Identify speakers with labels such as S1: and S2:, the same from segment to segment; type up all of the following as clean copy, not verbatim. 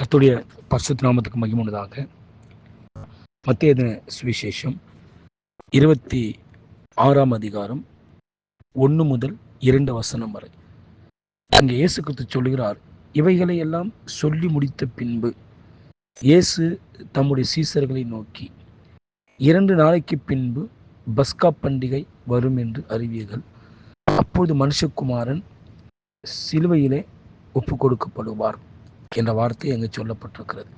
S1: கர்த்தருடைய பரிசுத்த நாமத்துக்கு மகிமை உண்டாக. மத்தேயு எழுதின சுவிசேஷம் 26ஆம் அதிகாரம் 1 முதல் 2 வசனம் வரை. அங்கே இயேசு கிறிஸ்து சொல்லுகிறார், இவைகளை எல்லாம் சொல்லி முடித்த பின்பு இயேசு தம்முடைய சீசர்களை நோக்கி, 2 நாளைக்கு பின்பு பஸ்கா பண்டிகை வரும் என்று அறிவீர்கள். அப்பொழுது மனுஷகுமாரன் சிலுவையிலே ஒப்பு கொடுக்கப்படுவார் என்ற வார்த்தை அங்கே சொல்லப்பட்டிருக்கிறது.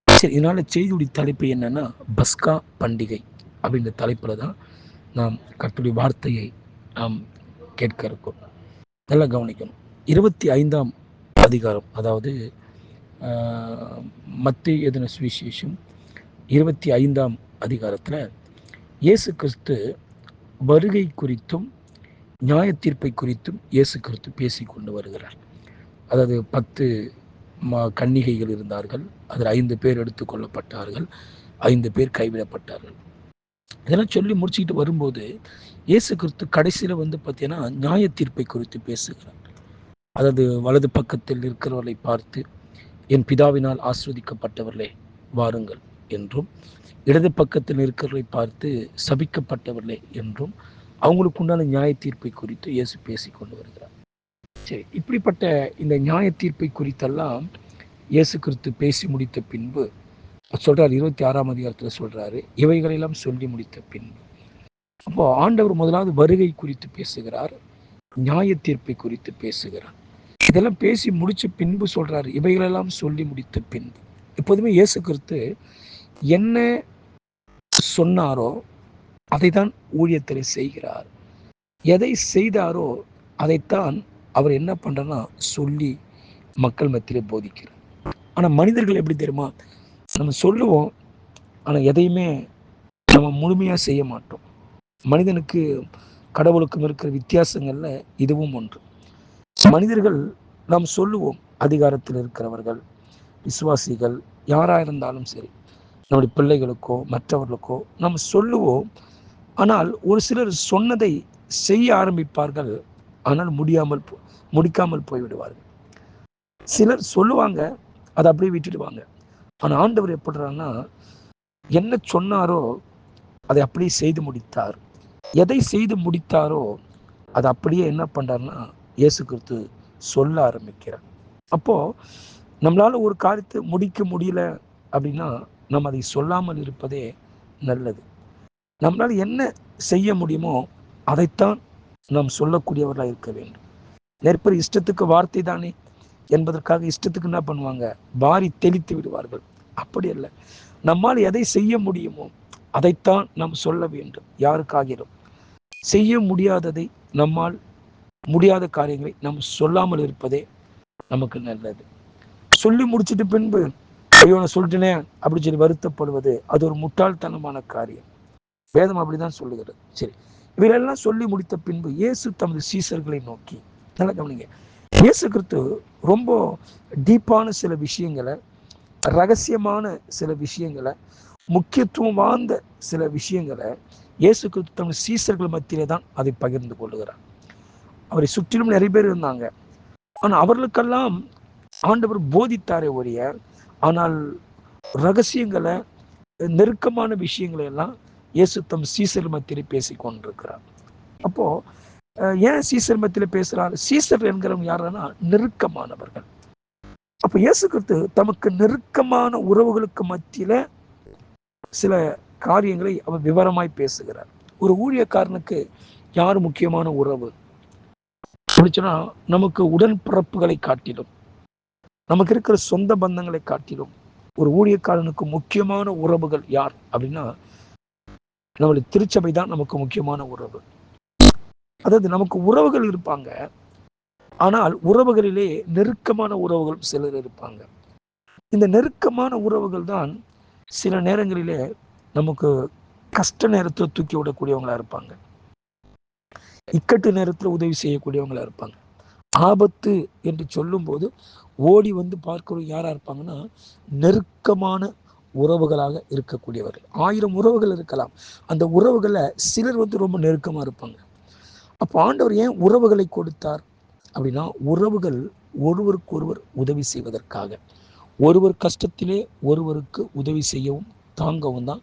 S1: சரி, இதனால செய்தியுடைய தலைப்பு என்னன்னா, பஸ்கா பண்டிகை அப்படின்ற தலைப்பில் தான் நாம் கர்த்தருடைய வார்த்தையை நாம் கேட்க இருக்கோம். நல்லா கவனிக்கணும். 25ஆம் அதிகாரம், அதாவது மத்தேயு எழுதின சுவிசேஷம் 25ஆம் அதிகாரத்தில் இயேசு கிறிஸ்து வருகை குறித்தும் நியாய தீர்ப்பை குறித்தும் இயேசு கிறிஸ்து பேசி கொண்டு வருகிறார். அதாவது 10 கன்னிகைகள் இருந்தார்கள். அதில் 5 பேர் எடுத்துக்கொள்ளப்பட்டார்கள், 5 பேர் கைவிடப்பட்டார்கள். இதெல்லாம் சொல்லி முடிச்சுக்கிட்டு வரும்போது இயேசு கிறிஸ்து கடைசியில் பார்த்தீங்கன்னா நியாய தீர்ப்பை குறித்து பேசுகிறார். அதாவது வலது பக்கத்தில் இருக்கிறவர்களை பார்த்து, என் பிதாவினால் ஆசீர்வதிக்கப்பட்டவர்களே வாருங்கள் என்றும், இடது பக்கத்தில் இருக்கிறவர்களை பார்த்து சபிக்கப்பட்டவர்களே என்றும் அவங்களுக்கு உண்டான நியாய தீர்ப்பை குறித்து இயேசு பேசி கொண்டு வருகிறார். சரி, இப்படிப்பட்ட இந்த நியாய தீர்ப்பை குறித்தெல்லாம் இயேசு கிறிஸ்து பேசி முடித்த பின்பு சொல்றார், 26ஆம் அதிகாரத்தில் சொல்றாரு, இவைகளெல்லாம் சொல்லி முடித்த பின்பு. அப்போ ஆண்டவர் முதலாவது வருகை குறித்து பேசுகிறார், நியாய தீர்ப்பை குறித்து பேசுகிறார். இதெல்லாம் பேசி முடிச்ச பின்பு சொல்றாரு, இவைகளெல்லாம் சொல்லி முடித்த பின்பு. எப்போதுமே இயேசு கிறிஸ்து என்ன சொன்னாரோ அதை தான் ஊழியத்தில் செய்கிறார். எதை செய்தாரோ அதைத்தான் அவர் என்ன பண்றன்னா சொல்லி மக்கள் மத்தியிலே போதிக்கிறார். ஆனால் மனிதர்கள் எப்படி தெரியுமா, நம்ம சொல்லுவோம், ஆனால் எதையுமே நம்ம முழுமையாக செய்ய மாட்டோம். மனிதனுக்கு கடவுளுக்கும் இருக்கிற வித்தியாசங்கள்ல இதுவும் ஒன்று. மனிதர்கள் நாம் சொல்லுவோம், அதிகாரத்தில் இருக்கிறவர்கள், விசுவாசிகள், யாராக இருந்தாலும் சரி, நம்முடைய பிள்ளைகளுக்கோ மற்றவர்களுக்கோ நாம் சொல்லுவோம். ஆனால் ஒரு சிலர் சொன்னதை செய்ய ஆரம்பிப்பார்கள், ஆனால் முடிக்காமல் போய்விடுவார்கள். சிலர் சொல்லுவாங்க, அதை அப்படியே விட்டுடுவாங்க. ஆனால் ஆண்டவர் எப்படிறான்னா, என்ன சொன்னாரோ அதை அப்படியே செய்து முடித்தார். எதை செய்து முடித்தாரோ அதை அப்படியே என்ன பண்றாருன்னா இயேசு கிறிஸ்து சொல்ல ஆரம்பிக்கிறார். அப்போ நம்மளால ஒரு காரியத்தை முடிக்க முடியல அப்படின்னா நம்ம அதை சொல்லாமல் இருப்பதே நல்லது. நம்மளால என்ன செய்ய முடியுமோ அதைத்தான் நாம் சொல்லக்கூடியவர்களாக இருக்க வேண்டும். நெற்பர் இஷ்டத்துக்கு வார்த்தை தானே என்பதற்காக இஷ்டத்துக்கு என்ன பண்ணுவாங்க, வாரி தெளித்து விடுவார்கள். அப்படி அல்ல, நம்மால் எதை செய்ய முடியுமோ அதைத்தான் நாம் சொல்ல வேண்டும். யாருக்காகிலும் செய்ய முடியாததை, நம்மால் முடியாத காரியங்களை நாம் சொல்லாமல் இருப்பதே நமக்கு நல்லது. சொல்லி முடிச்சுட்டு பின்பு ஐயோ நான் சொல்லிட்டேனே அப்படி சொல்லி வருத்தப்படுவது அது ஒரு முட்டாள்தனமான காரியம். வேதம் அப்படிதான் சொல்லுகிறது. சரி, இவையெல்லாம் சொல்லி முடித்த பின்பு இயேசு தமது சீசர்களை நோக்கி, நல்லா கவனிங்க, இயேசு கிறிஸ்து ரொம்ப டீப்பான சில விஷயங்களை, ரகசியமான சில விஷயங்களை, முக்கியத்துவம் வாய்ந்த சில விஷயங்களை இயேசு கிறிஸ்து தமது சீசர்கள் மத்தியிலே தான் அதை பகிர்ந்து கொள்ளுகிறார். அவரை சுற்றிலும் நிறைய பேர் இருந்தாங்க, ஆனால் அவர்களுக்கெல்லாம் ஆண்டவர் போதித்தாரே ஒழிய, ஆனால் ரகசியங்களை, நெருக்கமான விஷயங்களை எல்லாம் இயேசு தம் சீசர் மத்தியிலே பேசி கொண்டிருக்கிறார். அப்போ ஏன் சீசர் மத்தியிலே பேசுறார்? சீசர் என்கிறவங்க யாருன்னா நெருக்கமானவர்கள். அப்ப இயேசு கிறிஸ்து தமக்கு நெருக்கமான உறவுகளுக்கு மத்தியில சில காரியங்களை அவர் விவரமாய் பேசுகிறார். ஒரு ஊழியக்காரனுக்கு யார் முக்கியமான உறவு அப்படின்னா, நமக்கு உடன்பிறப்புகளை காட்டிலும், நமக்கு இருக்கிற சொந்த பந்தங்களை காட்டிலும் ஒரு ஊழியக்காரனுக்கு முக்கியமான உறவுகள் யார் அப்படின்னா நம்மளுடைய திருச்சபை தான் நமக்கு முக்கியமான உறவு. அதாவது நமக்கு உறவுகள் இருப்பாங்க, ஆனால் உறவுகளிலே நெருக்கமான உறவுகள் சிலர் இருப்பாங்க. இந்த நெருக்கமான உறவுகள் தான் சில நேரங்களிலே நமக்கு கஷ்ட நேரத்தில் தூக்கி விடக்கூடியவங்களா இருப்பாங்க, இக்கட்டு நேரத்தில் உதவி செய்யக்கூடியவங்களா இருப்பாங்க. ஆபத்து என்று சொல்லும் போது ஓடி வந்து பார்க்கிறவங்க யாரா இருப்பாங்கன்னா நெருக்கமான உறவுகளாக இருக்கக்கூடியவர்கள். 1000 உறவுகள் இருக்கலாம், அந்த உறவுகளை சிலர் ரொம்ப நெருக்கமா இருப்பாங்க. அப்போ ஆண்டவர் ஏன் உறவுகளை கொடுத்தார் அப்படின்னா, உறவுகள் ஒருவருக்கு ஒருவர் உதவி செய்வதற்காக, ஒருவர் கஷ்டத்திலே ஒருவருக்கு உதவி செய்யவும் தாங்கவும் தான்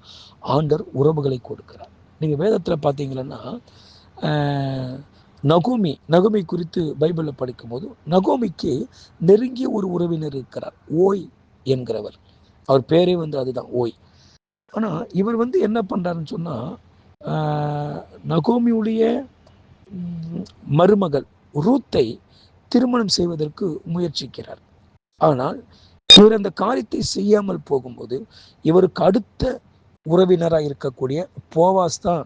S1: ஆண்டவர் உறவுகளை கொடுக்கிறார். நீங்கள் வேதத்தில் பார்த்தீங்கன்னா நகோமி குறித்து பைபிளில் படிக்கும்போது நகோமிக்கு நெருங்கிய ஒரு உறவினர் இருக்கிறார், ஓய் என்கிறவர். அவர் பேரே அதுதான், ஓய். ஆனால் இவர் என்ன பண்ணுறாருன்னு சொன்னால், நகோமியுடைய மருமகள் ரூத்தை திருமணம் செய்வதற்கு முயற்சிக்கிறார். ஆனால் இவர் அந்த காரியத்தை செய்யாமல் போகும்போது இவருக்கு அடுத்த உறவினராக இருக்கக்கூடிய போவாஸ் தான்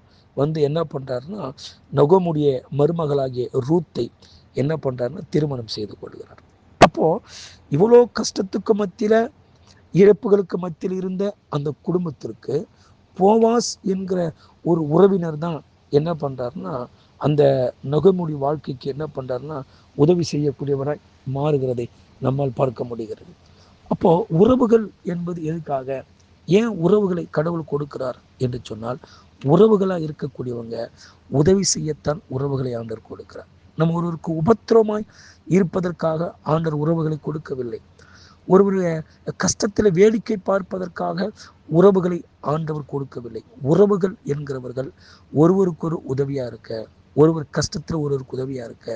S1: என்ன பண்ணுறாருன்னா நகோமுடைய மருமகளாகிய ரூத்தை என்ன பண்ணுறாருன்னா திருமணம் செய்து கொள்கிறார். அப்போது இவ்வளோ கஷ்டத்துக்கு மத்தியில், இழப்புகளுக்கு மத்தியில் இருந்த அந்த குடும்பத்திற்கு போவாஸ் என்கிற ஒரு உறவினர் தான் என்ன பண்ணுறாருன்னா அந்த நகோமுடைய வாழ்க்கைக்கு என்ன பண்ணுறாருன்னா உதவி செய்யக்கூடியவராய் மாறுகிறதை நம்மால் பார்க்க முடிகிறது. அப்போது உறவுகள் என்பது எதுக்காக, ஏன் உறவுகளை கடவுள் கொடுக்கிறார் என்று சொன்னால், உறவுகளாக இருக்கக்கூடியவங்க உதவி செய்யத்தான் உறவுகளை ஆண்டவர் கொடுக்கிறார். நம்ம ஒருவருக்கு உபத்திரமாய் இருப்பதற்காக ஆண்டவர் உறவுகளை கொடுக்கவில்லை. ஒருவருடைய கஷ்டத்தில் வேடிக்கை பார்ப்பதற்காக உறவுகளை ஆண்டவர் கொடுக்கவில்லை. உறவுகள் என்கிறவர்கள் ஒருவருக்கொரு உதவியாக இருக்க, ஒருவர் கஷ்டத்தில் ஒருவருக்கு உதவியாக இருக்க,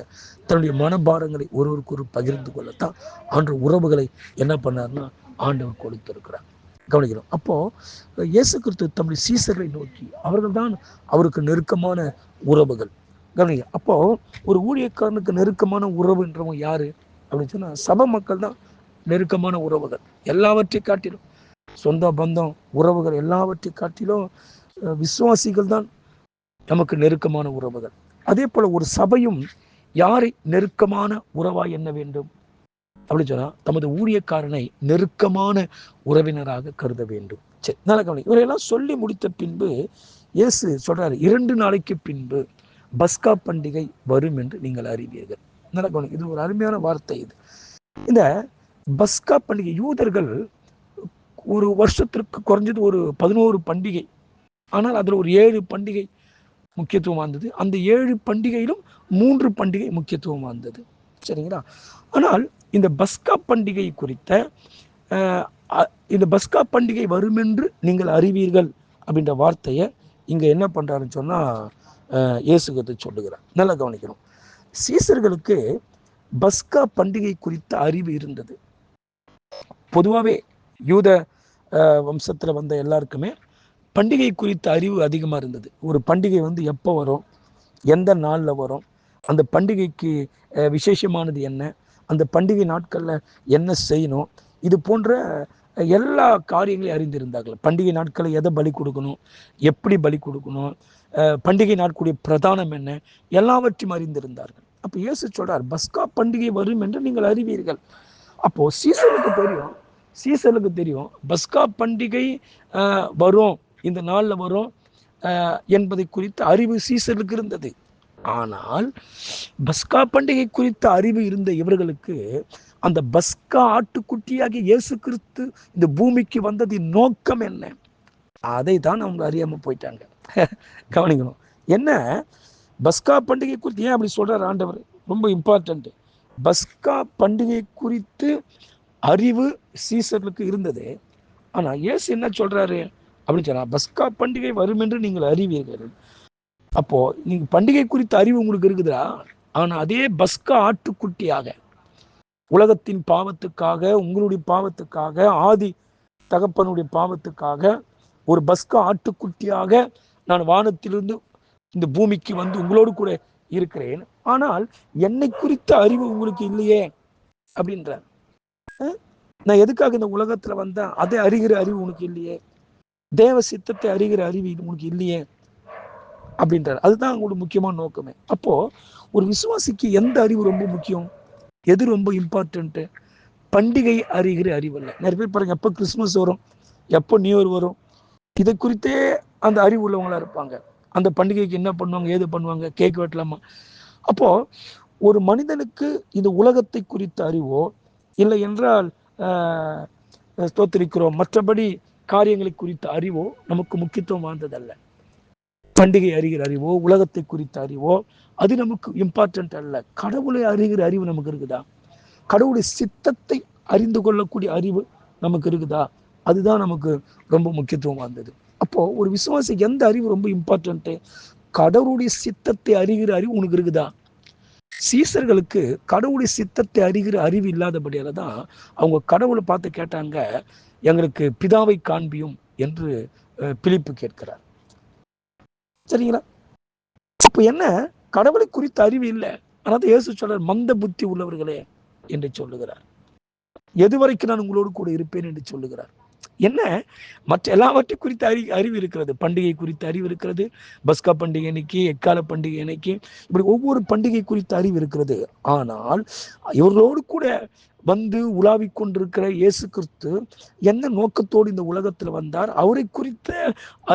S1: தன்னுடைய மனபாரங்களை ஒருவருக்கு பகிர்ந்து கொள்ளத்தான் ஆண்டவர் உறவுகளை என்ன பண்ணார்னா ஆண்டவர் கொடுத்திருக்கிறார். கவனிக்கிறோம். அப்போது இயேசு கிறிஸ்து தம்முடைய சீசர்களை நோக்கி அவர்கள் தான் அவருக்கு நெருக்கமான உறவுகள். கவனிங்க. அப்போது ஒரு ஊழியக்காரனுக்கு நெருக்கமான உறவுன்றவங்க யார் அப்படின்னு சொன்னால் சபை மக்கள் தான் நெருக்கமான உறவுகள். எல்லாவற்றையும் காட்டிலும் சொந்த பந்தம் உறவுகள் எல்லாவற்றையும் காட்டிலும் விசுவாசிகள் தான் நமக்கு நெருக்கமான உறவுகள். அதே போல ஒரு சபையும் யாரை நெருக்கமான உறவாய் என்ன வேண்டும் அப்படின்னு சொன்னா தமது ஊழியக்காரனை நெருக்கமான உறவினராக கருத வேண்டும். சரி, நல்ல கவனி. இவரையெல்லாம் சொல்லி முடித்த பின்பு இயேசு சொல்றாரு, 2 நாளைக்கு பின்பு பஸ்கா பண்டிகை வரும் என்று நீங்கள் அறிவீர்கள். நல்ல கவனி. இது ஒரு அருமையான வார்த்தை. இது இந்த பஸ்கா பண்டிகை யூதர்கள் ஒரு வருஷத்திற்கு குறைஞ்சது ஒரு 11 பண்டிகை, ஆனால் அதில் ஒரு 7 பண்டிகை முக்கியத்துவம் வாய்ந்தது. அந்த 7 பண்டிகையிலும் 3 பண்டிகை முக்கியத்துவம் வாய்ந்தது. சரிங்களா? ஆனால் இந்த பஸ்கா பண்டிகை குறித்த இந்த பஸ்கா பண்டிகை வரும் என்று நீங்கள் அறிவீர்கள் அப்படின்ற வார்த்தையை இங்கே என்ன பண்ணுறாருன்னு சொன்னால் இயேசு கிறிஸ்து சொல்லுகிறார். நல்லா கவனிக்கணும். சீசர்களுக்கு பஸ்கா பண்டிகை குறித்த அறிவு இருந்தது. பொதுவாகவே யூத வம்சத்தில் வந்த எல்லாருக்குமே பண்டிகை குறித்த அறிவு அதிகமாக இருந்தது. ஒரு பண்டிகை எப்போ வரும், எந்த நாளில் வரும், அந்த பண்டிகைக்கு விசேஷமானது என்ன, அந்த பண்டிகை நாட்களில் என்ன செய்யணும், இது போன்ற எல்லா காரியங்களையும் அறிந்திருந்தார்கள். பண்டிகை நாட்களில் எதை பலி கொடுக்கணும், எப்படி பலி கொடுக்கணும், பண்டிகை நாட்களுடைய பிரதானம் என்ன, எல்லாவற்றையும் அறிந்திருந்தார்கள். அப்போ இயேசு சொல்றார், பஸ்கா பண்டிகை வரும் என்று நீங்கள் அறிவீர்கள். அப்போது சீசருக்கு தெரியும் பஸ்கா பண்டிகை வரும், இந்த நாளில் வரும் என்பதை குறித்த அறிவு சீசருக்கு இருந்தது. ஆனால் பஸ்கா பண்டிகை குறித்த அறிவு இருந்த இவர்களுக்கு அந்த பஸ்கா ஆட்டுக்குட்டியாகிய இயேசு கிறிஸ்து இந்த பூமிக்கு வந்ததின் நோக்கம் என்ன, அதை தான் அவங்க அறியாம போயிட்டாங்க. கவனிக்கணும். என்ன பஸ்கா பண்டிகை குறித்து ஏன் அப்படி சொல்றார் ஆண்டவர், ரொம்ப இம்பார்ட்டன்ட். பஸ்கா பண்டிகை குறித்து அறிவு சீசர்களுக்கு இருந்தது. ஆனா இயேசு என்ன சொல்றாரு அப்படின்னு சொன்னா, பஸ்கா பண்டிகை வரும் என்று நீங்கள் அறிவீர்கள். அப்போ நீங்க பண்டிகை குறித்த அறிவு உங்களுக்கு இருக்குதா? ஆனா அதே பஸ்கா ஆட்டுக்குட்டியாக உலகத்தின் பாவத்துக்காக, உங்களுடைய பாவத்துக்காக, ஆதி தகப்பனுடைய பாவத்துக்காக ஒரு பஸ்கா ஆட்டுக்குட்டியாக நான் வானத்திலிருந்து இந்த பூமிக்கு உங்களோடு கூட இருக்கிறேன். ஆனால் என்னை குறித்த அறிவு உங்களுக்கு இல்லையே அப்படின்ற. நான் எதுக்காக இந்த உலகத்துல வந்தேன், அதை அறிகிற அறிவு உனக்கு இல்லையே, தேவ சித்தத்தை அறிகிற அறிவு உனக்கு இல்லையே அப்படின்றார். அதுதான் அவங்களோட முக்கியமான நோக்கமே. அப்போ ஒரு விசுவாசிக்கு எந்த அறிவு ரொம்ப முக்கியம், எது ரொம்ப இம்பார்ட்டன்ட்? பண்டிகை அறிகிற அறிவு இல்லை. நிறைய பேர் பாருங்க, எப்போ கிறிஸ்துமஸ் வரும், எப்போ நியூ இயர் வரும், இதை குறித்தே அந்த அறிவு உள்ளவங்களா இருப்பாங்க. அந்த பண்டிகைக்கு என்ன பண்ணுவாங்க, ஏது பண்ணுவாங்க, கேக் வெட்டலாமா. அப்போ ஒரு மனிதனுக்கு இந்த உலகத்தை குறித்த அறிவோ இல்லை என்றால் ஸ்தோத்திரிக்கிறோம் மற்றபடி காரியங்களை குறித்த அறிவோ நமக்கு முக்கியத்துவம் வாய்ந்ததல்ல. பண்டிகை அறிகிற அறிவோ உலகத்தை குறித்த அறிவோ அது நமக்கு இம்பார்ட்டன்ட் அல்ல. கடவுளை அறிகிற அறிவு நமக்கு இருக்குதா? கடவுளுடைய சித்தத்தை அறிந்து கொள்ளக்கூடிய அறிவு நமக்கு இருக்குதா? அதுதான் நமக்கு ரொம்ப முக்கியத்துவம் வாய்ந்தது. அப்போ ஒரு விசுவாசிக்கு எந்த அறிவு ரொம்ப இம்பார்ட்டன்ட்டு? கடவுளுடைய சித்தத்தை அறிகிற அறிவு உனக்கு இருக்குதா? சீசர்களுக்கு கடவுளுடைய சித்தத்தை அறிகிற அறிவு இல்லாதபடியால தான் அவங்க கடவுளை பார்த்து கேட்டாங்க, எங்களுக்கு பிதாவை காண்பியும் என்று பிலிப்பு கேட்கிறார். சரிங்களா? அப்ப என்ன, கடவுளை குறித்த அறிவு இல்லை. ஆனால் இயேசு சொல்றார், மந்த புத்தி உள்ளவர்களே என்று சொல்லுகிறார். எதுவரைக்கும் நான் உங்களோடு கூட இருப்பேன் என்று சொல்லுகிறார். என்ன, மற்ற எல்லாவற்றை குறித்த அறிவு இருக்கிறது. பண்டிகை குறித்த அறிவு இருக்கிறது. பஸ்கா பண்டிகை அன்னைக்கு, எக்கால பண்டிகை அன்னைக்கு, இப்படி ஒவ்வொரு பண்டிகை குறித்த அறிவு இருக்கிறது. ஆனால் இவர்களோடு கூட வந்து உலாவிக் கொண்டிருக்கிற இயேசு கிறிஸ்து என்ன நோக்கத்தோடு இந்த உலகத்தில் வந்தார், அவரை குறித்த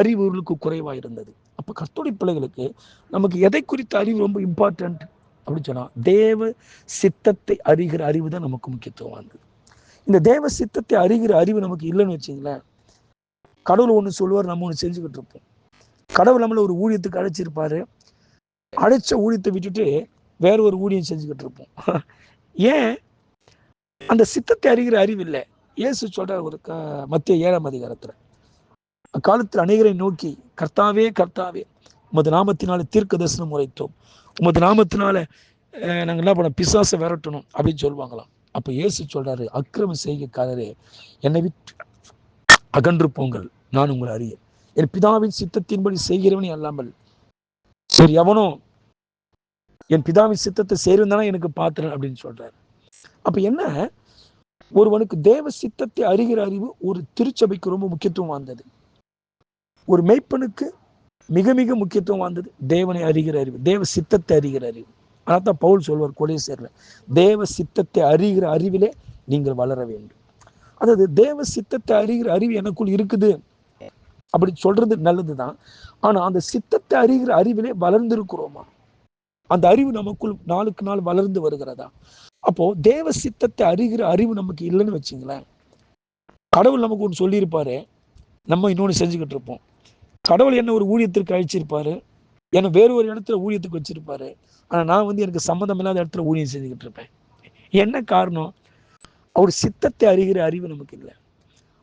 S1: அறிவு இவர்களுக்கு குறைவாக இருந்தது. அப்ப கர்த்தருடைய பிள்ளைகளுக்கு நமக்கு எதை குறித்த அறிவு ரொம்ப இம்பார்ட்டன்ட் அப்படின்னு சொன்னா, தேவ சித்தத்தை அறிகிற அறிவு தான் நமக்கு முக்கியத்துவம் வாய்ந்தது. இந்த தேவ சித்தத்தை அறிகிற அறிவு நமக்கு இல்லைன்னு வச்சுங்களேன், கடவுள் ஒன்று சொல்லுவார், நம்ம ஒன்று செஞ்சுக்கிட்டு இருப்போம். கடவுள் நம்மளை ஒரு ஊழியத்துக்கு அழைச்சிருப்பாரு, அழைச்ச ஊழியத்தை விட்டுட்டு வேற ஒரு ஊழியம் செஞ்சுக்கிட்டு இருப்போம். ஏன்? அந்த சித்தத்தை அறிகிற அறிவு இல்லை. இயேசு சொல்றார் ஒரு மத்திய 7ஆம் அதிகாரத்துல, அக்காலத்தில் அநேகரை நோக்கி, கர்த்தாவே கர்த்தாவே, உமது நாமத்தினால தீர்க்க தரிசனம் உரைத்தோம், உமது நாமத்தினால நாங்கள் என்ன பண்ண பிசாசை விரட்டணும் அப்படின்னு சொல்லுவாங்களாம். அப்ப இயேசு சொல்றாரு, அக்கிரம செய்கைக்காரரே, என்னை விட்டு அகன்று போங்கள், நான் உங்களை அறியேன். என் பிதாவின் சித்தத்தின்படி செய்கிறவனே அல்லாமல் சரி எவனோ என் பிதாவின் சித்தத்தை செய்யறதானே எனக்கு பாத்திரன் அப்படின்னு சொல்றாரு. அப்ப என்ன, ஒருவனுக்கு தேவ சித்தத்தை அறிகிற அறிவு ஒரு திருச்சபைக்கு ரொம்ப முக்கியத்துவம் வாய்ந்தது. ஒரு மெய்ப்பனுக்கு மிக மிக முக்கியத்துவம் வாய்ந்தது தேவனை அறிகிற அறிவு, தேவ சித்தத்தை அறிகிற அறிவு. அதான் பவுல் சொல்வார் கொலோசியர்ல, தேவ சித்தத்தை அறிகிற அறிவிலே நீங்கள் வளர வேண்டும். அதாவது தேவ சித்தத்தை அறிகிற அறிவு எனக்குள் இருக்குது அப்படி சொல்றது நல்லதுதான். ஆனா அந்த சித்தத்தை அறிகிற அறிவிலே வளர்ந்து இருக்கிறோமா? அந்த அறிவு நமக்குள் நாளுக்கு நாள் வளர்ந்து வருகிறதா? அப்போ தேவ சித்தத்தை அறிகிற அறிவு நமக்கு இல்லைன்னு வச்சுங்களேன், கடவுள் நமக்கு ஒன்று சொல்லியிருப்பாரு, நம்ம இன்னொன்று செஞ்சுக்கிட்டு இருப்போம். கடவுள் என்ன ஒரு ஊழியத்திற்கு அழிச்சிருப்பாரு, என்னை வேறு ஒரு இடத்துல ஊழியத்துக்கு வச்சிருப்பாரு, ஆனா நான் எனக்கு சம்மந்தம் இல்லாத இடத்துல ஊழியம் செஞ்சுக்கிட்டு இருப்பேன். என்ன காரணம்? அவர் சித்தத்தை அறிகிற அறிவு நமக்கு இல்லை.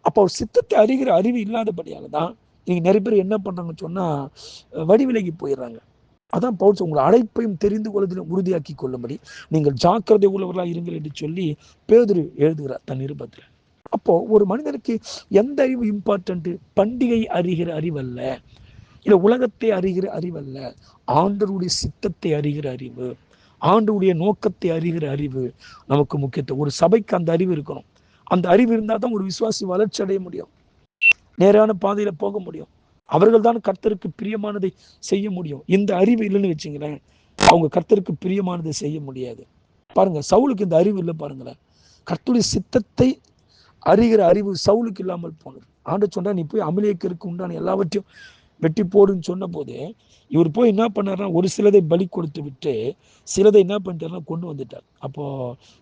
S1: அப்போ அவர் சித்தத்தை அறிகிற அறிவு இல்லாதபடியால தான் நீங்க நிறைய பேர் என்ன பண்றாங்கன்னு சொன்னா, வடிவிலகி போயிடுறாங்க. அதான் பவுல் உங்களை அழைப்பையும் தெரிந்து கொள்வதிலும் உறுதியாக்கி கொள்ளும்படி நீங்கள் ஜாக்கிரதை உள்ளவர்களாக இருங்கள் என்று சொல்லி பேதுரு எழுதுகிறார் தன் நிருபத்தில். அப்போ ஒரு மனிதனுக்கு எந்த அறிவு இம்பார்ட்டன்ட்? பண்டிகை அறிகிற அறிவு அல்ல, இல்லை உலகத்தை அறிகிற அறிவு அல்ல, ஆண்டவருடைய சித்தத்தை அறிகிற அறிவு, ஆண்டவருடைய நோக்கத்தை அறிகிற அறிவு நமக்கு முக்கியத்துவம். ஒரு சபைக்கு அந்த அறிவு இருக்கணும். அந்த அறிவு இருந்தால் தான் ஒரு விசுவாசி வளர்ச்சி அடைய முடியும், நேரான பாதையில போக முடியும். அவர்கள் தான் கர்த்தருக்கு பிரியமானதை செய்ய முடியும். இந்த அறிவு இல்லைன்னு வச்சுங்களேன், அவங்க கர்த்தருக்கு பிரியமானதை செய்ய முடியாது. பாருங்க, சவுலுக்கு இந்த அறிவு இல்லை. பாருங்களேன், கர்த்தருடைய சித்தத்தை அறிகிற அறிவு சவுலுக்கு இல்லாமல் போனது. ஆண்டவர் சொன்னா, நீ போய் அமலேக்கருக்கு உண்டான எல்லாவற்றையும் வெட்டி போடுன்னு சொன்ன போது, இவர் போய் என்ன பண்ணாருன்னா, ஒரு சிலதை பலி கொடுத்து விட்டு சிலதை என்ன பண்ணிட்டாருன்னா கொண்டு வந்துட்டார். அப்போ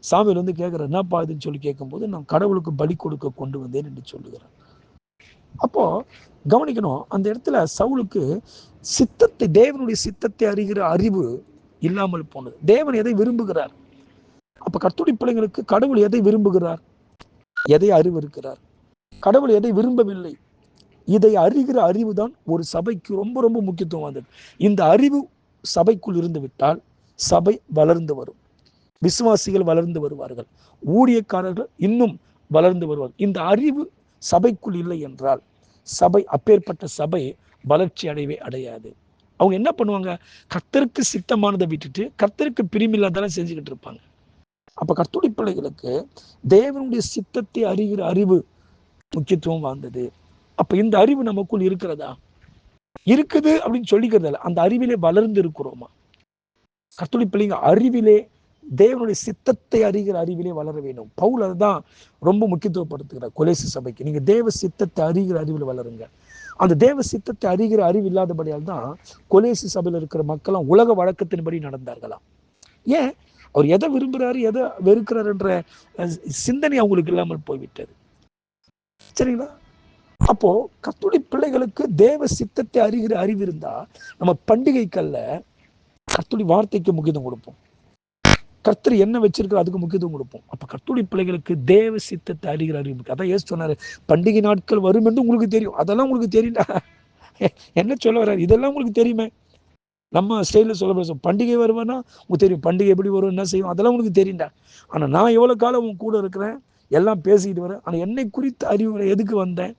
S1: சாமுவேல் கேட்கிறார், என்னப்பா இதுன்னு சொல்லி கேட்கும்போது, நான் கடவுளுக்கு பலி கொடுக்க கொண்டு வந்தேன் என்று சொல்லுகிறார். அப்போ கவனிக்கணும், அந்த இடத்துல சவுலுக்கு சித்தத்தை, தேவனுடைய சித்தத்தை அறிகிற அறிவு இல்லாமல் போனது. தேவன் எதை விரும்புகிறார்? அப்ப கர்த்தருடைய பிள்ளைங்களுக்கு கடவுள் எதை விரும்புகிறார், எதை அறிவு இருக்கிறார்? கடவுள் எதை விரும்பவில்லை? இதை அறிகிற அறிவு தான் ஒரு சபைக்கு ரொம்ப ரொம்ப முக்கியத்துவம் வந்தது. இந்த அறிவு சபைக்குள் இருந்து விட்டால் சபை வளர்ந்து வரும், விசுவாசிகள் வளர்ந்து வருவார்கள், ஊழியக்காரர்கள் இன்னும் வளர்ந்து வருவார்கள். இந்த அறிவு சபைக்குள் இல்லை என்றால் சபை, அப்பேற்பட்ட சபை வளர்ச்சி அடையவே அடையாது. அவங்க என்ன பண்ணுவாங்க? கர்த்தருக்கு சித்தமானதை விட்டுட்டு கர்த்தருக்கு பிரியமில்லாதெல்லாம் செஞ்சுக்கிட்டு இருப்பாங்க. அப்ப கர்த்தருடைய பிள்ளைகளுக்கு தேவனுடைய சித்தத்தை அறிகிற அறிவு முக்கியத்துவம் வாய்ந்தது. அப்ப இந்த அறிவு நமக்குள் இருக்கிறதா? இருக்குது அப்படின்னு சொல்லிக்கிறதால அந்த அறிவிலே வளர்ந்து இருக்கிறோமா? கர்த்தருடைய பிள்ளைங்க அறிவிலே, தேவனுடைய சித்தத்தை அறிகிற அறிவிலே வளர வேண்டும். பவுல் அதுதான் ரொம்ப முக்கியத்துவப்படுத்துகிறார் கொலேசி சபைக்கு. நீங்க தேவ சித்தத்தை அறிகிற அறிவில் வளருங்க. அந்த தேவ சித்தத்தை அறிகிற அறிவு இல்லாதபடியால் தான் கொலேசி சபையில் இருக்கிற மக்களும் உலக வழக்கத்தின்படி நடந்தார்களாம். ஏன்? அவர் எதை விரும்புகிறாரு, எதை வெறுக்கிறார் என்ற சிந்தனை அவங்களுக்கு இல்லாமல் போய்விட்டது. சரிங்களா? அப்போ கர்த்தருடைய பிள்ளைகளுக்கு தேவ சித்தத்தை அறிகிற அறிவு இருந்தா நம்ம பண்டிகைக்கல்ல கர்த்தருடைய வார்த்தைக்கு முக்கியத்துவம் கொடுப்போம். கர்த்தர் என்ன வச்சிருக்கிற அதுக்கு முக்கியத்துவம் கொடுப்போம். அப்ப கர்த்தருடைய பிள்ளைகளுக்கு தேவ சித்தத்தை அறிகிற அறிவு. அதான் ஏசு சொன்னாரு, பண்டிகை நாட்கள் வரும் என்று உங்களுக்கு தெரியும். அதெல்லாம் உங்களுக்கு தெரியும்டா. என்ன சொல்ல வர்றாரு? இதெல்லாம் உங்களுக்கு தெரியுமே. நம்ம ஸ்டைலில் சொல்ல பண்டிகை வருவானா உங்களுக்கு தெரியும், பண்டிகை எப்படி வரும், என்ன செய்யும், அதெல்லாம் உங்களுக்கு தெரியும்டா. ஆனா நான் எவ்வளவு காலம் உன் கூட இருக்கிறேன், எல்லாம் பேசிக்கிட்டு வரேன். ஆனா என்னை குறித்த அறிவுரை எதுக்கு வந்தேன்,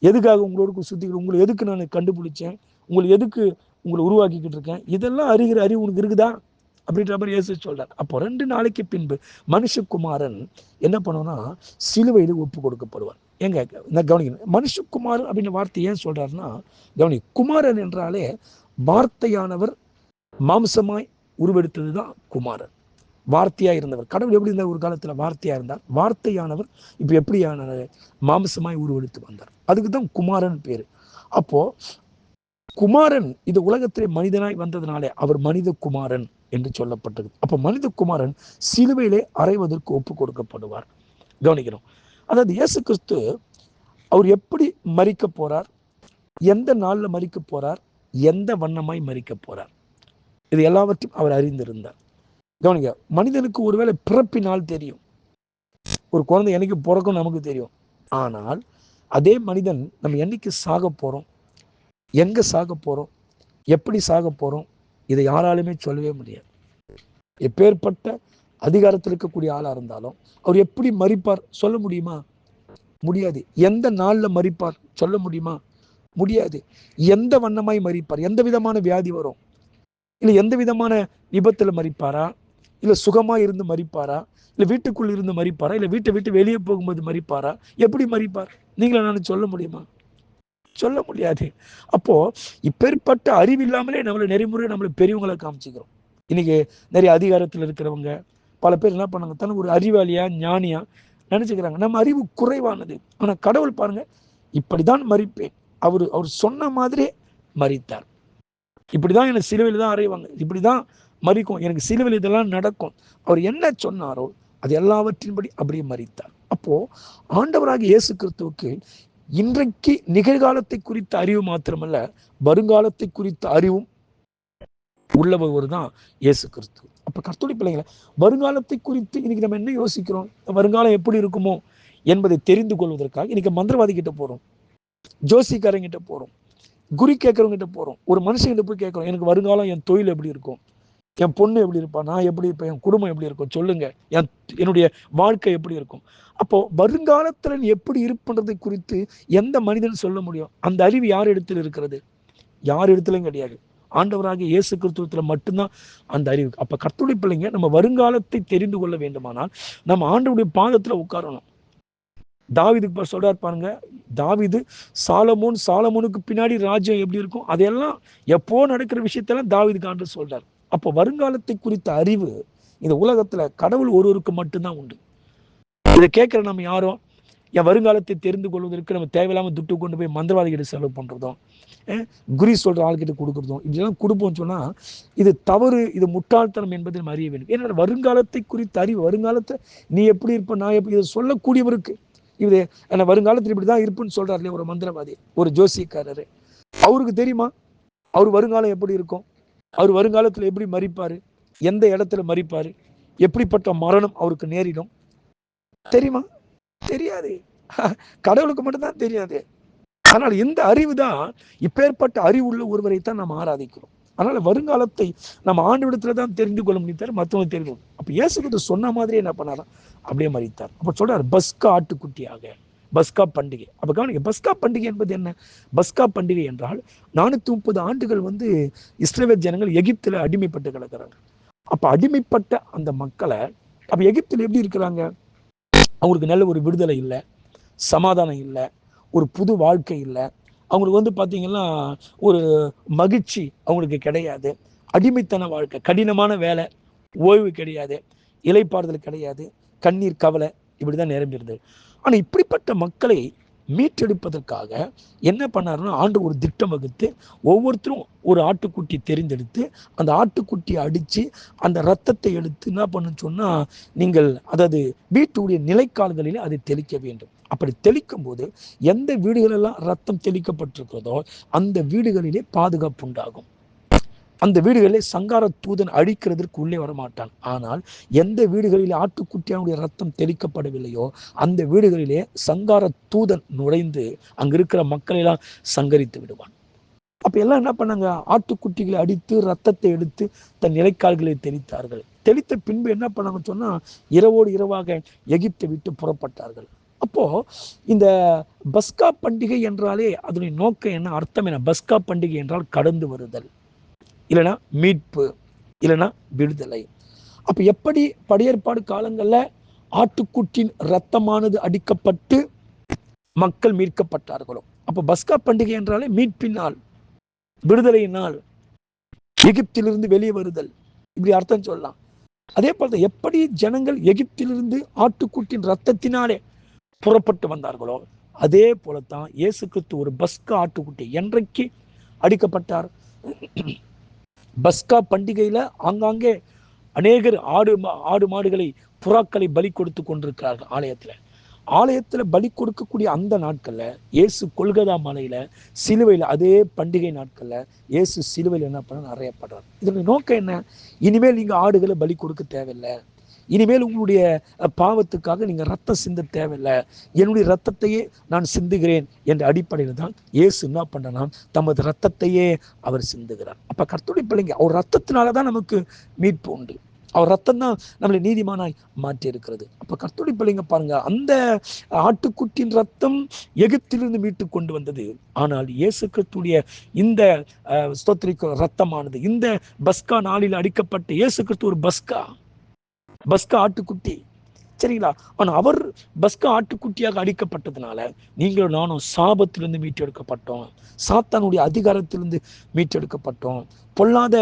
S1: எதுக்காக உங்களோட சுத்திக்கிறேன், உங்களை எதுக்கு நான் கண்டுபிடிச்சேன், உங்களை உருவாக்கிக்கிட்டு இருக்கேன், இதெல்லாம் அறிகிற அறிவு உனக்கு இருக்குதா அப்படின்ற மாதிரி இயேசு சொல்றார். அப்போ 2 நாளைக்கு பின்பு மனுஷகுமாரன் என்ன பண்ணுவோம்னா சிலுவையில் ஒப்பு கொடுக்கப்படுவார். ஏங்க கவனிக்கணும், மனுஷகுமாரன் அப்படின்ற வார்த்தை ஏன் சொல்றாருன்னா, கவனி, குமாரன் என்றாலே வார்த்தையானவர் மாம்சமாய் உருவெடுத்ததுதான் குமாரன். வார்த்தையா இருந்தவர். கடவுள் எப்படி இருந்தார் ஒரு காலத்துல? வார்த்தையா இருந்தார். வார்த்தையானவர் இப்ப எப்படியான மாம்சமாய் உருவெடுத்து வந்தார். அதுக்குதான் குமாரன் பேரு. அப்போ குமாரன் இந்த உலகத்திலே மனிதனாய் வந்ததுனாலே அவர் மனித குமாரன் என்று சொல்லப்பட்டது. அப்ப மனித குமாரன் சிலுவையிலே அறைவதற்கு ஒப்பு கொடுக்கப்படுவார். கவனிக்கணும், அதாவது இயேசு கிறிஸ்து அவர் எப்படி மரிக்க போறார், எந்த நாள்ல மரிக்க போறார், எந்த வண்ணமாய் மரிக்க போறார், இது எல்லாவற்றையும் அவர் அறிந்திருந்தார். கவனிக்க, மனிதனுக்கு ஒருவேளை பிறப்பினால் தெரியும், ஒரு குழந்தை என்னைக்கு பிறக்கும் நமக்கு தெரியும். ஆனால் அதே மனிதன் நம்ம என்னைக்கு சாக போறோம், எங்க சாக போறோம், எப்படி சாக போறோம், இதை யாராலுமே சொல்லவே முடியாது. எப்பேற்பட்ட அதிகாரத்தில் இருக்கக்கூடிய ஆளா இருந்தாலும் அவர் எப்படி மரிப்பார் சொல்ல முடியுமா? முடியாது. எந்த நாள்ல மரிப்பார் சொல்ல முடியுமா? முடியாது. எந்த வண்ணமாய் மரிப்பார், எந்த விதமான வியாதி வரும், இல்ல எந்த விதமான விபத்துல மரிப்பாரா, இல்ல சுகமா இருந்து மரிப்பாரா, இல்ல வீட்டுக்குள்ள இருந்து மரிப்பாரா, இல்ல வீட்டை விட்டு வெளியே போகும்போது மரிப்பாரா, எப்படி மரிப்பார் நீங்கள நான் சொல்ல முடியுமா? சொல்ல முடியாது. அப்போ இப்பேற்பட்ட அறிவு இல்லாமலே நம்மளை நெறிமுறை நம்மளை பெரியவங்களை காமிச்சுக்கிறோம். இன்னைக்கு நிறைய அதிகாரத்தில் இருக்கிறவங்க பல பேர் என்ன பண்ணாங்க, தனக்கு ஒரு அறிவாளியா ஞானியா நினைச்சுக்கிறாங்க. நம்ம அறிவு குறைவானது. ஆனா கடவுள் பாருங்க, இப்படிதான் மரிப்பேன், அவர் சொன்ன மாதிரியே மரித்தார். இப்படிதான் எனக்கு சிலுவையில் தான் அறைவாங்க, இப்படிதான் மரிக்கும், எனக்கு சிலுவையில் இதெல்லாம் நடக்கும், அவர் என்ன சொன்னாரோ அது எல்லாவற்றின்படி அப்படியே மரித்தார். அப்போ ஆண்டவராக இயேசு கிறிஸ்துவுக்கு இன்றைக்கு நிகழ்காலத்தை குறித்த அறிவு மாத்திரமல்ல, வருங்காலத்தை குறித்த அறிவும் உள்ளவர் தான் இயேசு கிறிஸ்து. அப்ப கர்த்தருடைய பிள்ளைகளை, வருங்காலத்தை குறித்து இன்னைக்கு நம்ம என்ன யோசிக்கிறோம், வருங்காலம் எப்படி இருக்குமோ என்பதை தெரிந்து கொள்வதற்காக இன்னைக்கு மந்திரவாதி கிட்ட போறோம், ஜோசிக்காரங்கிட்ட போறோம், குறி கேட்கறவங்க கிட்ட போறோம், ஒரு மனுஷங்கிட்ட போய் கேட்கிறோம், எனக்கு வருங்காலம் என் தொழில் எப்படி இருக்கும், என் பொண்ணு எப்படி இருப்பா, நான் எப்படி இருப்பேன், என் குடும்பம் எப்படி இருக்கும் சொல்லுங்க, என்னுடைய வாழ்க்கை எப்படி இருக்கும். அப்போ வருங்காலத்துல எப்படி இருப்புன்றதை குறித்து எந்த மனிதன் சொல்ல முடியும்? அந்த அறிவு யார் இடத்துல இருக்கிறது? யார் இடத்துலயும் கிடையாது. ஆண்டவராக இயேசு கிறிஸ்துவத்துல மட்டும்தான் அந்த அறிவு. அப்ப கர்த்தருடைய பிள்ளைங்க, நம்ம வருங்காலத்தை தெரிந்து கொள்ள வேண்டுமானால் நம்ம ஆண்டவருடைய பாதத்துல உட்காரணும். தாவீதுக்கு சொல்றார் பாருங்க, தாவீது சாலமோனுக்கு பின்னாடி ராஜ்யம் எப்படி இருக்கும் அதையெல்லாம் எப்போ நடக்கிற விஷயத்தெல்லாம் தாவீதுக்கு ஆண்டவர் சொல்றார். அப்போ வருங்காலத்தை குறித்த அறிவு இந்த உலகத்துல கடவுள் ஒருவருக்கு மட்டும்தான் உண்டு. இதை கேட்கிற நம்ம யாரும் என் வருங்காலத்தை தெரிந்து கொள்வதற்கு நம்ம தேவையில்லாம துட்டு கொண்டு போய் மந்திரவாதிகிட்ட செலவு பண்றதும், குறி சொல்ற ஆள்கிட்ட கொடுக்கறதும், இப்படிலாம் கொடுப்போம் சொன்னா இது தவறு, இது முட்டாள்தனம் என்பதை நம்ம அறிய வேண்டும். ஏன்னா வருங்காலத்தை குறித்த அறிவு, வருங்காலத்தை நீ எப்படி இருப்ப, நான் எப்படி, இதை சொல்லக்கூடியவருக்கு இது என்ன வருங்காலத்தில் இப்படிதான் இருப்புன்னு சொல்றாரு இல்லையா ஒரு மந்திரவாதி, ஒரு ஜோசியக்காரரு, அவருக்கு தெரியுமா அவர் வருங்காலம் எப்படி இருக்கும், அவர் வருங்காலத்துல எப்படி மரிப்பாரு, எந்த இடத்துல மரிப்பாரு, எப்படிப்பட்ட மரணம் அவருக்கு நேரிடும் தெரியுமா? தெரியாது. கடவுளுக்கு மட்டும்தான் தெரியாது. ஆனால் இந்த அறிவு தான், இப்பேற்பட்ட அறிவுள்ள ஒருவரை தான் நாம் ஆராதிக்கிறோம். அதனால வருங்காலத்தை நம்ம ஆண்டவரிடத்துல தான் தெரிந்து கொள்ள முடியும், மற்றவங்க தெரிந்து. அப்ப இயேசு கிறிஸ்து சொன்ன மாதிரியே என்ன பண்ணாரா அப்படியே மரித்தார். அப்ப சொல்றாரு பஸ்கா ஆட்டுக்குட்டியாக, பஸ்கா பண்டிகை. அப்ப கவனிங்க, பஸ்கா பண்டிகை என்பது என்ன? பஸ்கா பண்டிகை என்றால் 430 ஆண்டுகள் இஸ்ரவேல் ஜனங்கள் எகிப்துல அடிமைப்பட்டு கிடக்கிறாங்க. அப்ப அடிமைப்பட்ட அந்த மக்களை அப்ப எகிப்துல எப்படி இருக்கிறாங்க? அவங்களுக்கு நல்ல ஒரு விடுதலை இல்லை, சமாதானம் இல்லை, ஒரு புது வாழ்க்கை இல்லை, அவங்களுக்கு பார்த்தீங்கன்னா ஒரு மகிழ்ச்சி அவங்களுக்கு கிடையாது, அடிமைத்தன வாழ்க்கை, கடினமான வேலை, ஓய்வு கிடையாது, இலைப்பாறுதல் கிடையாது, கண்ணீர் கவலை இப்படிதான் நிரம்பியிருந்தது. ஆனா இப்படிப்பட்ட மக்களை மீட்டெடுப்பதற்காக என்ன பண்ணாருன்னா, ஆண்டு ஒரு திட்டம் வகுத்து ஒவ்வொருத்தரும் ஒரு ஆட்டுக்குட்டி தெரிந்தெடுத்து அந்த ஆட்டுக்குட்டியை அடிச்சு அந்த ரத்தத்தை எடுத்து என்ன பண்ணுன்னு சொன்னா, நீங்கள் அதாவது வீட்டுடைய நிலைக்கால்களிலே அதை தெளிக்க வேண்டும். அப்படி தெளிக்கும் போது எந்த வீடுகளெல்லாம் ரத்தம் தெளிக்கப்பட்டிருக்கிறதோ அந்த வீடுகளிலே பாதுகாப்பு உண்டாகும். அந்த வீடுகளிலே சங்கார தூதன் அழிக்கிறதற்கு உள்ளே வரமாட்டான். ஆனால் எந்த வீடுகளிலே ஆட்டுக்குட்டியானுடைய ரத்தம் தெளிக்கப்படவில்லையோ அந்த வீடுகளிலே சங்கார தூதன் நுழைந்து அங்க இருக்கிற மக்களை எல்லாம் சங்கரித்து விடுவான். அப்ப எல்லாம் என்ன பண்ணாங்க, ஆட்டுக்குட்டிகளை அடித்து ரத்தத்தை எடுத்து தன் நிலைக்கால்களை தெளித்தார்கள். தெளித்த பின்பு என்ன பண்ணாங்கன்னு சொன்னா, இரவோடு இரவாக எகிப்தை விட்டு புறப்பட்டார்கள். அப்போ இந்த பஸ்கா பண்டிகை என்றாலே அதனுடைய நோக்கம் என்ன, அர்த்தம் என்ன? பஸ்கா பண்டிகை என்றால் கடந்து வருதல், இல்லைன்னா மீட்பு, இல்லைன்னா விடுதலை. அப்ப எப்படி படையேற்பாடு காலங்கள்ல ஆட்டுக்குட்டின் ரத்தமானது அடிக்கப்பட்டு மக்கள் மீட்கப்பட்டார்களோ, அப்ப பஸ்கா பண்டிகை என்றாலே மீட்பின் நாள், விடுதலையினால், எகிப்திலிருந்து வெளியே வருதல், இப்படி அர்த்தம் சொல்லலாம். அதே போல எப்படி ஜனங்கள் எகிப்திலிருந்து ஆட்டுக்குட்டின் ரத்தத்தினாலே புறப்பட்டு வந்தார்களோ அதே போலத்தான் இயேசு கிறிஸ்து ஒரு பஸ்கா ஆட்டுக்குட்டி என்றைக்கு அடிக்கப்பட்டார். பஸ்கா பண்டிகையில ஆங்காங்கே அநேகர் ஆடு மாடுகளை புறாக்களை பலி கொடுத்து கொண்டிருக்கிறார்கள் ஆலயத்துல. ஆலயத்துல பலி கொடுக்கக்கூடிய அந்த நாட்கள்ல இயேசு கொல்கதா மலையில சிலுவையில், அதே பண்டிகை நாட்கள்ல இயேசு சிலுவையில் என்ன பண்ண அறையப்படுறார். இதனுடைய நோக்கம் என்ன? இனிமேல் நீங்க ஆடுகளை பலி கொடுக்க தேவையில்லை, இனிமேல் உங்களுடைய பாவத்துக்காக நீங்க ரத்தம் சிந்த தேவையில்லை, என்னுடைய ரத்தத்தையே நான் சிந்துகிறேன் என்ற அடிப்படையில் தான் இயேசு என்ன பண்றனா தமது ரத்தத்தையே அவர் சிந்துகிறார். அப்ப கர்த்தருடைய பிள்ளைங்க, அவர் ரத்தத்தினாலதான் நமக்கு மீட்பு உண்டு. அவர் ரத்தம் தான் நம்மளை நீதிமானாய் மாற்றி இருக்கிறது. அப்ப கர்த்தருடைய பிள்ளைங்க பாருங்க, அந்த ஆட்டுக்குட்டின் ரத்தம் எகிப்திலிருந்து மீட்டு கொண்டு வந்தது. ஆனால் இயேசு கிறிஸ்துடைய இந்த ஸ்தோத்திரிக்க ரத்தமானது இந்த பஸ்கா நாளில் அடிக்கப்பட்ட இயேசு கிறிஸ்து ஒரு பஸ்கா ஆட்டுக்குட்டி, சரிங்களா? ஆனா அவர் பஸ்கா ஆட்டுக்குட்டியாக அடிக்கப்பட்டதுனால நீங்களும் நானும் சாபத்திலிருந்து மீட்டெடுக்கப்பட்டோம், சாத்தானுடைய அதிகாரத்திலிருந்து மீட்டெடுக்கப்பட்டோம், பொல்லாத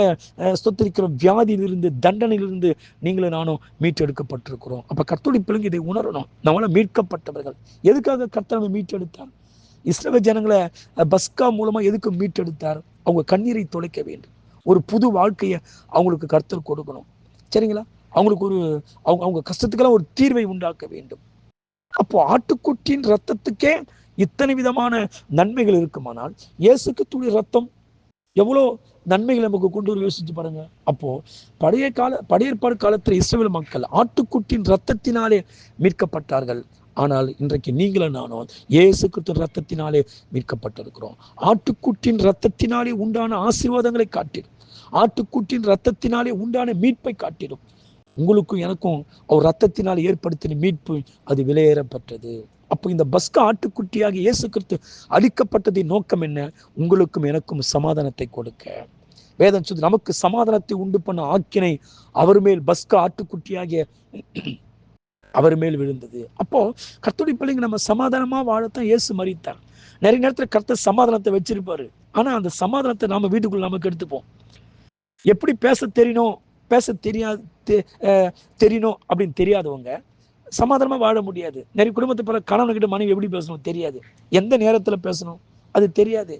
S1: ஸ்தோத்திரிக்கிற வியாதியிலிருந்து, தண்டனையிலிருந்து நீங்களும் நானும் மீட்டெடுக்கப்பட்டிருக்கிறோம். அப்ப கர்த்தருடைய பிள்ளைங்க இதை உணரணும், நம்மளால மீட்கப்பட்டவர்கள். எதுக்காக கர்த்தர் மீட்டெடுத்தார்? இஸ்ரவேல் ஜனங்களை பஸ்கா மூலமா எதுக்கு மீட்டெடுத்தார்? அவங்க கண்ணீரை துடைக்க வேண்டும், ஒரு புது வாழ்க்கையை அவங்களுக்கு கர்த்தர் கொடுக்கணும், சரிங்களா? அவங்களுக்கு ஒரு அவங்க கஷ்டத்துக்கெல்லாம் ஒரு தீர்வை உண்டாக்க வேண்டும். அப்போ ஆட்டுக்குட்டியின் ரத்தத்துக்கே இத்தனை விதமான நன்மைகள் இருக்குமானால் இயேசு கிறிஸ்துவின் ரத்தம் எவ்வளோ நன்மைகள் நமக்கு கொண்டு வர யோசிச்சு பாருங்க. அப்போ படையேற்பாடு காலத்தில் இஸ்ரவேல் மக்கள் ஆட்டுக்குட்டின் ரத்தத்தினாலே மீட்கப்பட்டார்கள். ஆனால் இன்றைக்கு நீங்களும் நானும் இயேசு கிறிஸ்துவின் ரத்தத்தினாலே மீட்கப்பட்டிருக்கிறோம். ஆட்டுக்குட்டின் ரத்தத்தினாலே உண்டான ஆசீர்வாதங்களை காட்டிடும், ஆட்டுக்குட்டின் ரத்தத்தினாலே உண்டான மீட்பை காட்டிடும். உங்களுக்கும் எனக்கும் அவர் ரத்தத்தினால் ஏற்படுத்தின மீட்பு அது விலையேறப்பட்டது. அப்போ இந்த பஸ்கா ஆட்டுக்குட்டியாக இயேசு கிறிஸ்து அளிக்கப்பட்டதின் நோக்கம் என்ன? உங்களுக்கும் எனக்கும் சமாதானத்தை கொடுக்க. வேதம் சொல்லி நமக்கு சமாதானத்தை உண்டு பண்ண ஆக்கினை அவர் மேல், பஸ்கா ஆட்டுக்குட்டியாகிய அவர் மேல் விழுந்தது. அப்போ கர்த்தருடைய பிள்ளைங்க நம்ம சமாதானமா வாழத்தான் இயேசு மரித்தார். நிறைய நேரத்துல கர்த்தர் சமாதானத்தை வச்சிருப்பாரு, ஆனா அந்த சமாதானத்தை நாம வீட்டுக்குள்ள நமக்கு எடுத்துப்போம். எப்படி பேச தெரியணும் அப்படின்னு தெரியாதவங்க சமாதானமா வாழ முடியாது. நிறைய குடும்பத்தை பிற கணவன்கிட்ட மனைவி எப்படி பேசணும் தெரியாது, எந்த நேரத்துல பேசணும் அது தெரியாது,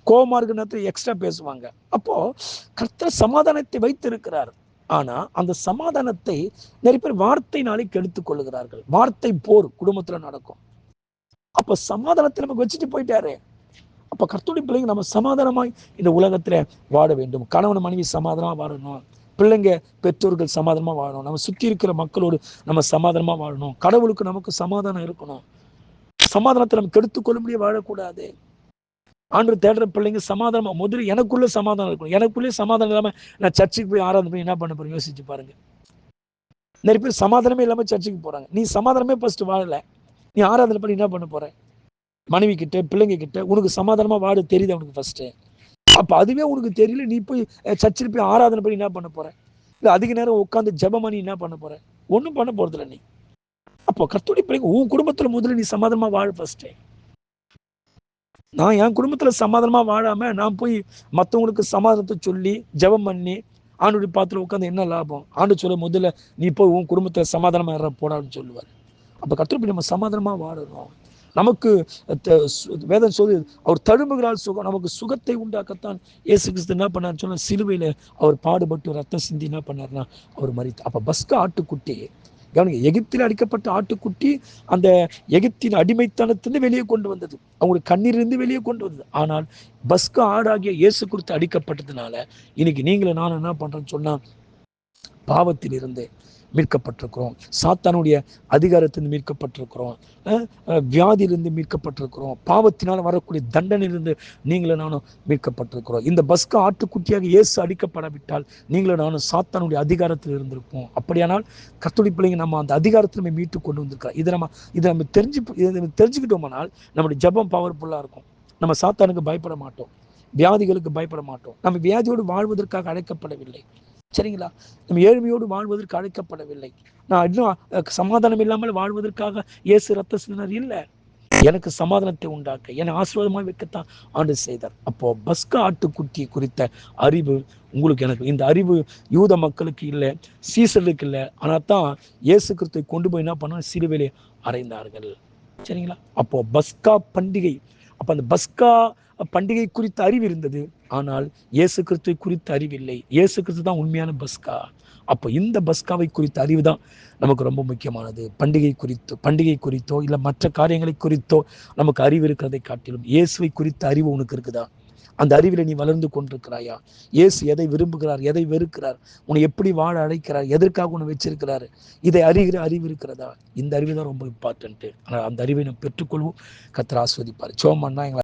S1: கோபமா இருக்கிற நேரத்தில் எக்ஸ்ட்ரா பேசுவாங்க. அப்போ கர்த்தர் சமாதானத்தை வைத்திருக்கிறார், ஆனா அந்த சமாதானத்தை நிறைய பேர் வார்த்தையினாலே கெடுத்துக் கொள்ளுகிறார்கள். வார்த்தை போர் குடும்பத்துல நடக்கும். அப்ப சமாதானத்தை நமக்கு வச்சுட்டு போயிட்டாரு. அப்ப கர்த்தருடைய பிள்ளைங்க நம்ம சமாதானமாய் இந்த உலகத்துல வாழ வேண்டும். கணவன் மனைவி சமாதானமா வாழணும், பிள்ளைங்க பெற்றோர்கள் சமாதானமா வாழணும், நம்ம சுற்றி இருக்கிற மக்களோடு நம்ம சமாதானமா வாழணும், கடவுளுக்கு நமக்கு சமாதானம் இருக்கணும். சமாதானத்தை நம்ம கெடுத்துக் கொள்ளும்படியே வாழக்கூடாது. ஆண்டு தேடுற பிள்ளைங்க சமாதானமா, முதல்ல எனக்குள்ள சமாதானம் இருக்கணும். எனக்குள்ளே சமாதானம் இல்லாம நான் சர்ச்சுக்கு போய் ஆராதனை போய் என்ன பண்ண போறேன் யோசிச்சு பாருங்க. நிறைய பேர் சமாதானமே இல்லாம சர்ச்சுக்கு போறாங்க. நீ சமாதானமே ஃபர்ஸ்ட் வாழல, நீ ஆராதனை பண்ணி என்ன பண்ண போற? மனைவி கிட்ட பிள்ளைங்க கிட்ட உனக்கு சமாதானமா வாழ தெரியுது அவனுக்கு ஃபர்ஸ்ட். அப்ப அதுவே உனக்கு தெரியல, நீ போய் சர்ச்சில் போய் ஆராதனை பண்ணி என்ன பண்ண போற? இல்ல அதிக நேரம் உட்காந்து ஜெபம் பண்ணி என்ன பண்ண போற? ஒன்றும் பண்ண போறது இல்லை நீ. அப்போ கர்த்தருடைய பிள்ளைங்க உன் குடும்பத்துல முதல்ல நீ சமாதானமா வாழ ஃபர்ஸ்ட். நான் என் குடும்பத்துல சமாதானமா வாழாம நான் போய் மற்றவங்களுக்கு சமாதானத்தை சொல்லி ஜெபம் பண்ணி ஆண்டுடைய பாத்திரம் உட்காந்து என்ன லாபம்? ஆண்டு சொல்ல முதல்ல நீ போய் உன் குடும்பத்துல சமாதானமா போடான்னு சொல்லுவார். அப்ப கர்த்தருடைய நம்ம சமாதானமா வாழணும். நமக்கு வேதம் சொல்லி அவர் தழும்புகளால் சுகம், நமக்கு சுகத்தை உண்டாக்கத்தான் இயேசு கிறிஸ்து என்ன பண்ணார்னு சொன்னா சிலுவையில அவர் பாடுபட்டு ரத்தம் சிந்தி என்ன பண்ணார்னா அவர் மரித்தார். அப்ப பஸ்கா ஆட்டுக்குட்டி கவனிங்க, எகிப்தில் அடிக்கப்பட்ட ஆட்டுக்குட்டி அந்த எகிப்தின் அடிமைத்தனத்திலிருந்து வெளியே கொண்டு வந்தது, அவங்களுக்கு கண்ணீரிலிருந்து வெளியே கொண்டு வந்தது. ஆனால் பஸ்கா ஆடாகிய இயேசு கிறிஸ்து அடிக்கப்பட்டதுனால இன்னைக்கு நீங்களும் நானும் என்ன பண்றோம்னு சொன்னா, பாவத்தில் இருந்து மீட்கப்பட்டிருக்கிறோம், சாத்தானுடைய அதிகாரத்திலிருந்து மீட்கப்பட்டிருக்கிறோம், வியாதியிலிருந்து மீட்கப்பட்டிருக்கிறோம், பாவத்தினால் வரக்கூடிய தண்டனையிலிருந்து நீங்களும் நானும் மீட்கப்பட்டிருக்கிறோம். இந்த பஸ்கா ஆட்டுக்குட்டியாக இயேசு அடிக்கப்படாவிட்டால் நீங்களும் நானும் சாத்தானுடைய அதிகாரத்தில் இருந்திருப்போம். அப்படியானால் கர்த்தருடைய பிள்ளைங்க நம்ம அந்த அதிகாரத்தில் நம்ம மீட்டு கொண்டு வந்திருக்கிறோம். இதை நம்ம தெரிஞ்சுக்கிட்டோம்னால் நம்முடைய ஜெபம் பவர்ஃபுல்லாக இருக்கும். நம்ம சாத்தானுக்கு பயப்பட மாட்டோம், வியாதிகளுக்கு பயப்பட மாட்டோம். நம்ம வியாதியோடு வாழ்வதற்காக அழைக்கப்படவில்லை, சரிங்களா? நம்ம ஏழ்மையோடு வாழ்வதற்கு அழைக்கப்படவில்லை. நான் இன்னும் சமாதானம் இல்லாமல் வாழ்வதற்காக இயேசு ரத்த சிந்தினார் இல்லை. எனக்கு சமாதானத்தை உண்டாக்க, என்னை ஆசீர்வாதமாக வைக்கத்தான் ஆண்டு செய்தார். அப்போ பஸ்கா ஆட்டுக்குட்டி குறித்த அறிவு உங்களுக்கு எனக்கு, இந்த அறிவு யூத மக்களுக்கு இல்லை, சீசர்களுக்கு இல்லை. ஆனால் தான் இயேசு கிறிஸ்துவை கொண்டு போய் என்ன பண்ணாங்க, சிலுவையிலே அறைந்தார்கள், சரிங்களா? அப்போ பஸ்கா பண்டிகை, அப்போ அந்த பஸ்கா பண்டிகை குறித்த அறிவு இருந்தது, ஆனால் இயேசு கிறிஸ்துவை குறித்த அறிவில்லை. இயேசு கிறிஸ்து தான் உண்மையான பஸ்கா. அப்போ இந்த பஸ்காவை குறித்த அறிவு தான் நமக்கு ரொம்ப முக்கியமானது. பண்டிகை குறித்தோ இல்லை மற்ற காரியங்களை குறித்தோ நமக்கு அறிவு இருக்கிறதை காட்டிலும் இயேசுவை குறித்த அறிவு உனக்கு இருக்குதா? அந்த அறிவில் நீ வளர்ந்து கொண்டிருக்கிறாயா? இயேசு எதை விரும்புகிறார், எதை வெறுக்கிறார், உன்னை எப்படி வாழ அழைக்கிறார், எதற்காக உன்னை வச்சிருக்கிறாரு, இதை அறிகிற அறிவு இருக்கிறதா? இந்த அறிவு தான் ரொம்ப இம்பார்ட்டன்ட்டு. ஆனால் அந்த அறிவை நம்ம பெற்றுக்கொள்வோம். கர்த்தர் ஆசீர்வதிப்பார். ஜெபம் பண்ணா